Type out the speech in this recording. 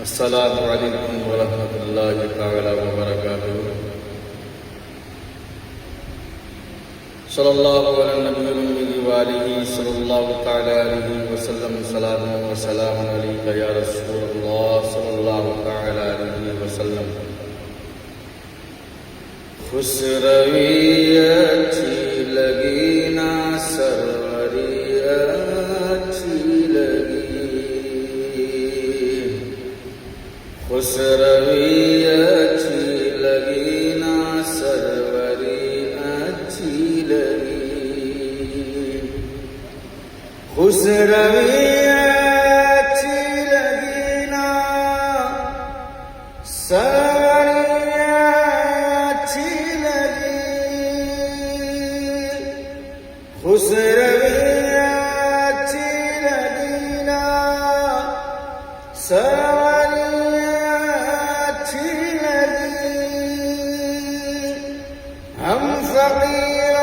السلام علیکم ورحمۃ اللہ تعالی وبرکاتہ۔ صلی اللہ علی نبی الامی وآلہ صلی اللہ تعالی علیہ وسلم، صلاۃ و سلام علیک یا رسول اللہ صلی اللہ تعالی علیہ وسلم۔ خسروی اچھی لگی نا سروری اچھی لگی، خسروی اچھی لگی نا سروری اچھی لگی، خسروی اچھی لگی نا سروری اچھی لگی، خسروی اچھی لگی نا سروری اچھی لگی، ہم فقیر